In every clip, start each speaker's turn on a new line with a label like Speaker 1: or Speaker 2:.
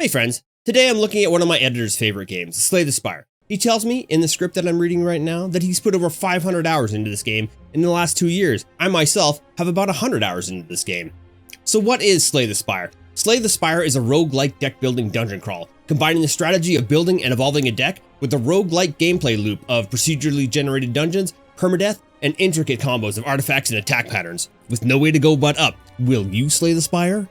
Speaker 1: Hey friends, today I'm looking at one of my editor's favorite games, Slay the Spire. He tells me in the script that I'm reading right now that he's put over 500 hours into this game in the last 2 years. I myself have about 100 hours into this game. So what is Slay the Spire? Slay the Spire is a roguelike deck building dungeon crawl, combining the strategy of building and evolving a deck with the roguelike gameplay loop of procedurally generated dungeons, permadeath, and intricate combos of artifacts and attack patterns. With no way to go but up, will you slay the Spire?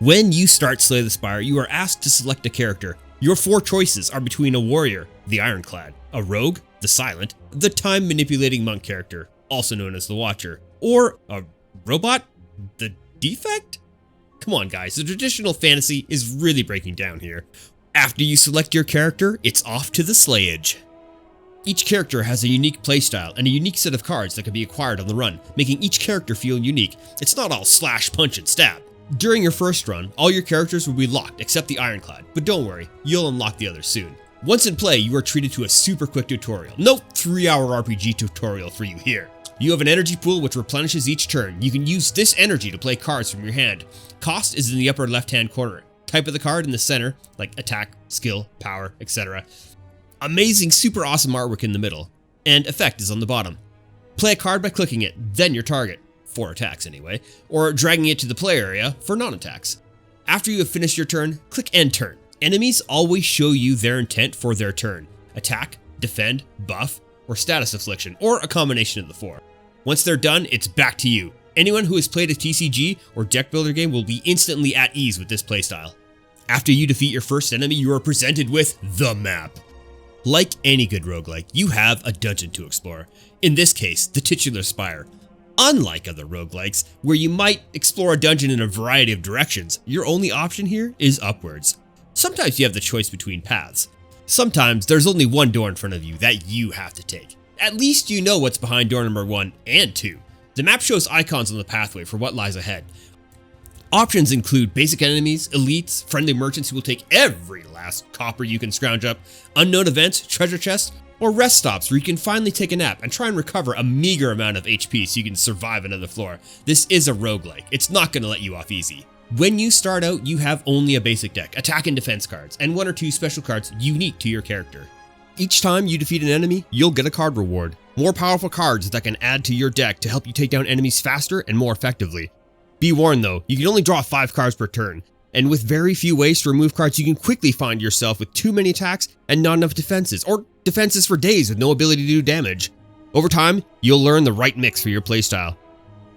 Speaker 1: When you start Slay the Spire, you are asked to select a character. Your 4 choices are between a warrior, the Ironclad, a rogue, the Silent, the time-manipulating monk character, also known as the Watcher, or a robot, the Defect? Come on guys, the traditional fantasy is really breaking down here. After you select your character, it's off to the slayage. Each character has a unique playstyle and a unique set of cards that can be acquired on the run, making each character feel unique. It's not all slash, punch, and stab. During your first run, all your characters will be locked except the Ironclad, but don't worry, you'll unlock the others soon. Once in play, you are treated to a super quick tutorial. No 3-hour RPG tutorial for you here. You have an energy pool which replenishes each turn. You can use this energy to play cards from your hand. Cost is in the upper left-hand corner. Type of the card in the center, like attack, skill, power, etc. Amazing, super awesome artwork in the middle. And effect is on the bottom. Play a card by clicking it, then your target. For attacks anyway, or dragging it to the play area for non-attacks. After you have finished your turn, click End Turn. Enemies always show you their intent for their turn. Attack, defend, buff, or status affliction, or a combination of the 4. Once they're done, it's back to you. Anyone who has played a TCG or deck builder game will be instantly at ease with this playstyle. After you defeat your first enemy, you are presented with the map. Like any good roguelike, you have a dungeon to explore. In this case, the titular Spire. Unlike other roguelikes, where you might explore a dungeon in a variety of directions, your only option here is upwards. Sometimes you have the choice between paths. Sometimes there's only one door in front of you that you have to take. At least you know what's behind door number 1 and 2. The map shows icons on the pathway for what lies ahead. Options include basic enemies, elites, friendly merchants who will take every last copper you can scrounge up, unknown events, treasure chests, or rest stops where you can finally take a nap and try and recover a meager amount of HP so you can survive another floor. This is a roguelike. It's not going to let you off easy. When you start out, you have only a basic deck, attack and defense cards, and 1 or 2 special cards unique to your character. Each time you defeat an enemy, you'll get a card reward. More powerful cards that can add to your deck to help you take down enemies faster and more effectively. Be warned though, you can only draw 5 cards per turn. And with very few ways to remove cards, you can quickly find yourself with too many attacks and not enough defenses, or defenses for days with no ability to do damage. Over time, you'll learn the right mix for your playstyle.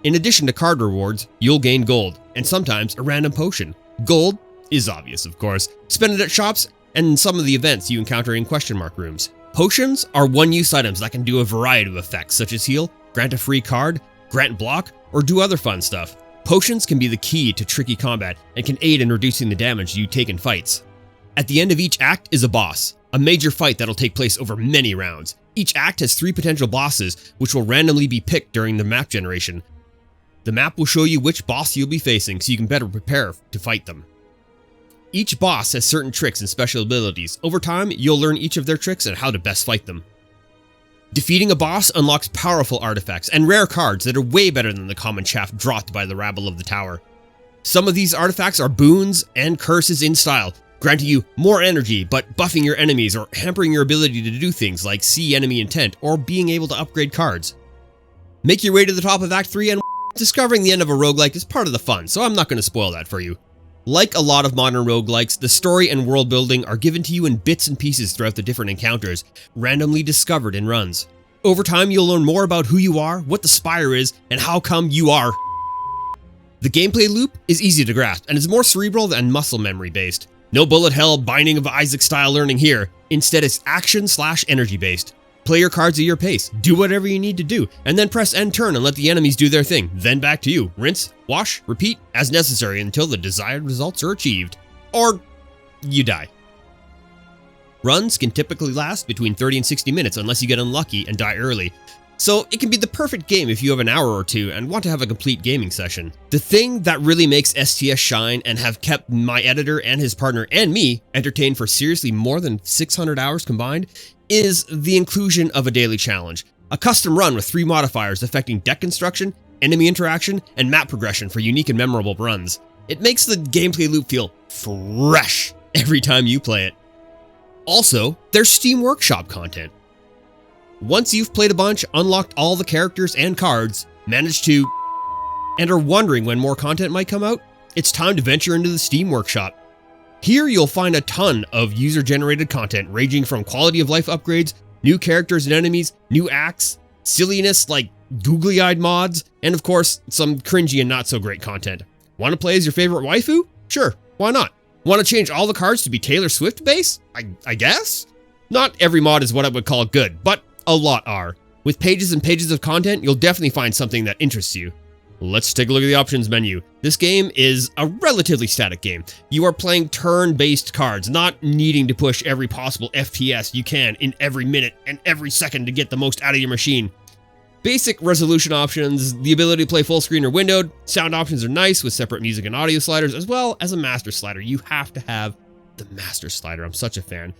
Speaker 1: In addition to card rewards, you'll gain gold, and sometimes a random potion. Gold is obvious, of course. Spend it at shops and some of the events you encounter in question mark rooms. Potions are one-use items that can do a variety of effects, such as heal, grant a free card, grant block, or do other fun stuff. Potions can be the key to tricky combat and can aid in reducing the damage you take in fights. At the end of each act is a boss, a major fight that'll take place over many rounds. Each act has 3 potential bosses, which will randomly be picked during the map generation. The map will show you which boss you'll be facing so you can better prepare to fight them. Each boss has certain tricks and special abilities. Over time, you'll learn each of their tricks and how to best fight them. Defeating a boss unlocks powerful artifacts and rare cards that are way better than the common chaff dropped by the rabble of the tower. Some of these artifacts are boons and curses in style, granting you more energy but buffing your enemies or hampering your ability to do things like see enemy intent or being able to upgrade cards. Make your way to the top of Act 3 and discovering the end of a roguelike is part of the fun, so I'm not going to spoil that for you. Like a lot of modern roguelikes, the story and world building are given to you in bits and pieces throughout the different encounters, randomly discovered in runs. Over time, you'll learn more about who you are, what the Spire is, and how come you are. The gameplay loop is easy to grasp and is more cerebral than muscle memory based. No bullet hell Binding of Isaac style learning here. Instead, it's action/energy based. Play your cards at your pace, do whatever you need to do, and then press end turn and let the enemies do their thing. Then back to you. Rinse, wash, repeat as necessary until the desired results are achieved. Or you die. Runs can typically last between 30 and 60 minutes unless you get unlucky and die early. So it can be the perfect game if you have an hour or 2 and want to have a complete gaming session. The thing that really makes STS shine and have kept my editor and his partner and me entertained for seriously more than 600 hours combined is the inclusion of a daily challenge. A custom run with 3 modifiers affecting deck construction, enemy interaction, and map progression for unique and memorable runs. It makes the gameplay loop feel fresh every time you play it. Also, there's Steam Workshop content. Once you've played a bunch, unlocked all the characters and cards, managed to, and are wondering when more content might come out, it's time to venture into the Steam Workshop. Here you'll find a ton of user-generated content ranging from quality of life upgrades, new characters and enemies, new acts, silliness like googly-eyed mods, and of course, some cringy and not so great content. Want to play as your favorite waifu? Sure, why not? Want to change all the cards to be Taylor Swift based? I guess? Not every mod is what I would call good, but a lot are. With pages and pages of content, you'll definitely find something that interests you. Let's take a look at the options menu. This game is a relatively static game. You are playing turn-based cards, not needing to push every possible FPS you can in every minute and every second to get the most out of your machine. Basic resolution options, the ability to play full screen or windowed, sound options are nice with separate music and audio sliders, as well as a master slider. You have to have the master slider, I'm such a fan.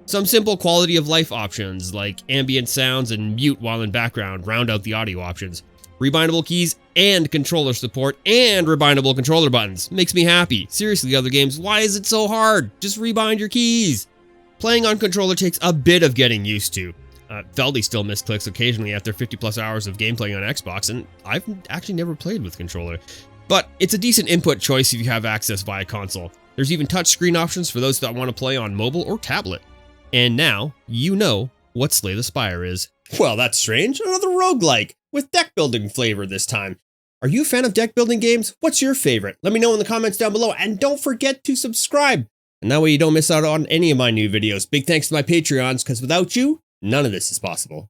Speaker 1: Some simple quality of life options like ambient sounds and mute while in background round out the audio options. Rebindable keys and controller support and rebindable controller buttons. Makes me happy. Seriously, other games, why is it so hard? Just rebind your keys. Playing on controller takes a bit of getting used to. Feldy still misclicks occasionally after 50 plus hours of gameplay on Xbox, and I've actually never played with controller. But it's a decent input choice if you have access via console. There's even touchscreen options for those that want to play on mobile or tablet. And now, you know what Slay the Spire is. Well, that's strange. Another roguelike, with deck building flavor this time. Are you a fan of deck building games? What's your favorite? Let me know in the comments down below, and don't forget to subscribe. And that way you don't miss out on any of my new videos. Big thanks to my Patreons, because without you, none of this is possible.